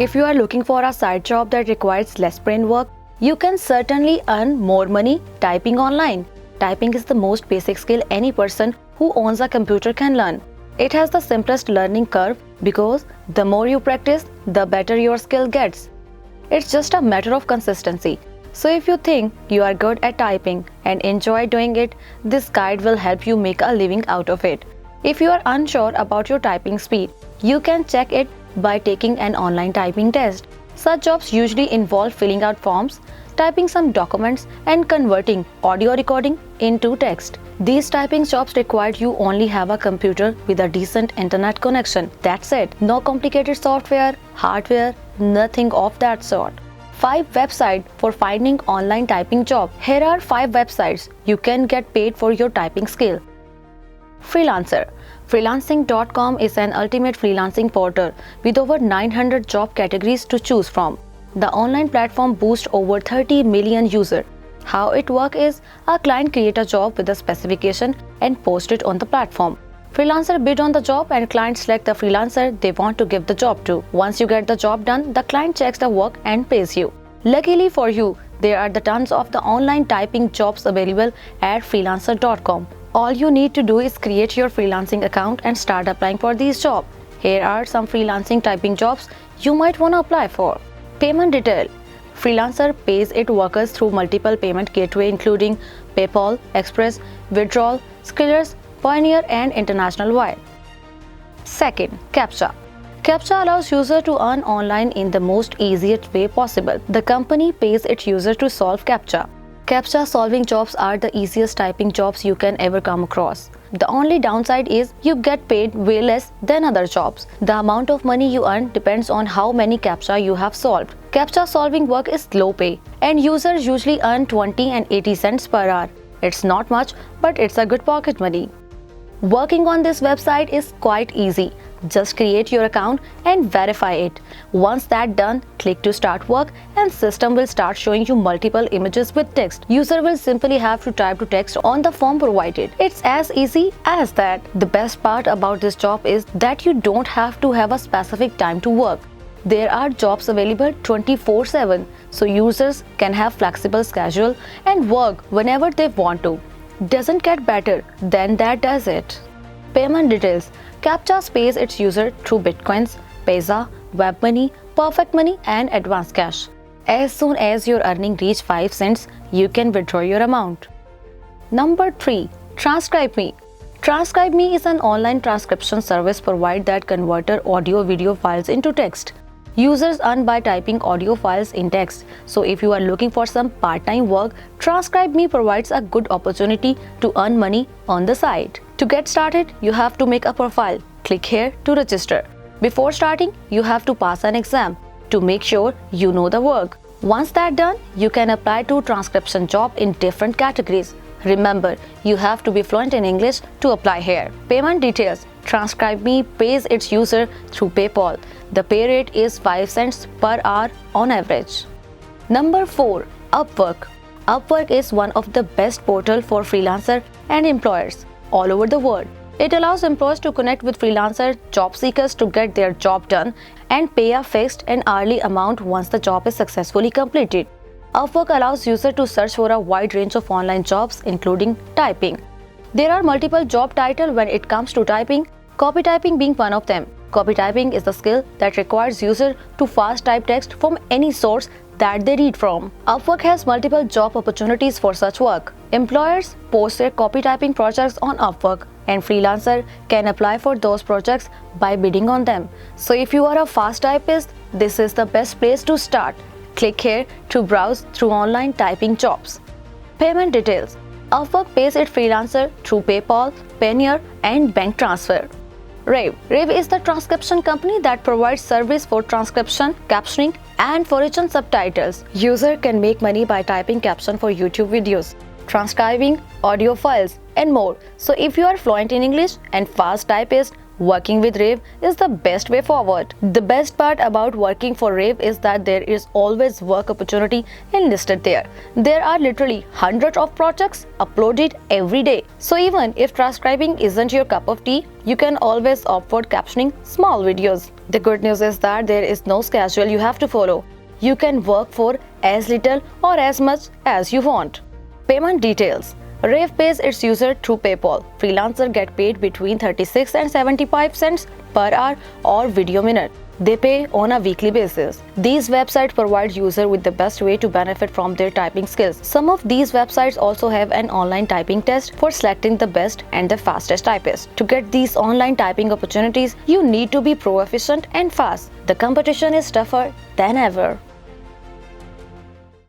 If you are looking for a side job that requires less brain work, you can certainly earn more money typing online. Typing is the most basic skill any person who owns a computer can learn. It has the simplest learning curve because the more you practice, the better your skill gets. It's just a matter of consistency. So if you think you are good at typing and enjoy doing it, this guide will help you make a living out of it. If you are unsure about your typing speed, you can check it by taking an online typing test. Such jobs usually involve filling out forms, typing some documents, and converting audio recording into text. These typing jobs require you only have a computer with a decent internet connection. That's it. No complicated software, hardware, nothing of that sort. 5 websites for finding online typing job. Here are 5 websites you can get paid for your typing skill. Freelancer. Freelancing.com is an ultimate freelancing portal with over 900 job categories to choose from. The online platform boasts over 30 million users. How it works is a client creates a job with a specification and posts it on the platform. Freelancer bid on the job and clients select the freelancer they want to give the job to. Once you get the job done, the client checks the work and pays you. Luckily for you, there are the tons of the online typing jobs available at freelancer.com. All you need to do is create your freelancing account and start applying for these jobs. Here are some freelancing typing jobs you might want to apply for. Payment detail. Freelancer pays its workers through multiple payment gateways including PayPal, Express, Withdrawal, Skrillers, Pioneer and International Wire. Second, CAPTCHA. CAPTCHA allows users to earn online in the most easiest way possible. The company pays its users to solve CAPTCHA. CAPTCHA solving jobs are the easiest typing jobs you can ever come across. The only downside is you get paid way less than other jobs. The amount of money you earn depends on how many CAPTCHA you have solved. CAPTCHA solving work is low pay and users usually earn 20 and 80 cents per hour. It's not much, but it's a good pocket money. Working on this website is quite easy. Just create your account and verify it. Once that's done, click to start work and system will start showing you multiple images with text. User will simply have to type to text on the form provided. It's as easy as that. The best part about this job is that you don't have to have a specific time to work. There are jobs available 24/7, so users can have flexible schedule and work whenever they want to. Doesn't get better than that, does it? Payment details. CAPTCHA pays its user through Bitcoins, Payza, WebMoney, Perfect Money and Advance Cash. As soon as your earning reach 5 cents, you can withdraw your amount. Number 3. TranscribeMe. TranscribeMe is an online transcription service provider that converts audio-video files into text. Users earn by typing audio files in text. So if you are looking for some part-time work, TranscribeMe provides a good opportunity to earn money on the side. To get started, you have to make a profile. Click here to register. Before starting, you have to pass an exam to make sure you know the work. Once that's done, you can apply to transcription job in different categories. Remember, you have to be fluent in English to apply here. Payment details. TranscribeMe pays its user through PayPal. The pay rate is 5 cents per hour on average. Number 4. Upwork. Upwork is one of the best portals for freelancers and employers all over the world. It allows employers to connect with freelancer job seekers to get their job done and pay a fixed and hourly amount once the job is successfully completed. Upwork allows users to search for a wide range of online jobs, including typing. There are multiple job titles when it comes to typing, copy typing being one of them. Copy typing is the skill that requires users to fast type text from any source that they read from. Upwork has multiple job opportunities for such work. Employers post their copy typing projects on Upwork and freelancers can apply for those projects by bidding on them. So if you are a fast typist, this is the best place to start. Click here to browse through online typing jobs. Payment details. Upwork pays its freelancer through PayPal, Payoneer and bank transfer. Rave. Rave is the transcription company that provides service for transcription, captioning and foreign subtitles. User can make money by typing caption for YouTube videos, transcribing audio files and more. So if you are fluent in English and fast typist, working with Rave is the best way forward. The best part about working for Rave is that there is always work opportunity enlisted there. There are literally hundreds of projects uploaded every day. So even if transcribing isn't your cup of tea, you can always opt for captioning small videos. The good news is that there is no schedule you have to follow. You can work for as little or as much as you want. Payment details. Rave pays its user through PayPal. Freelancers get paid between 36 and 75 cents per hour or video minute. They pay on a weekly basis. These websites provide users with the best way to benefit from their typing skills. Some of these websites also have an online typing test for selecting the best and the fastest typist. To get these online typing opportunities, you need to be proficient and fast. The competition is tougher than ever.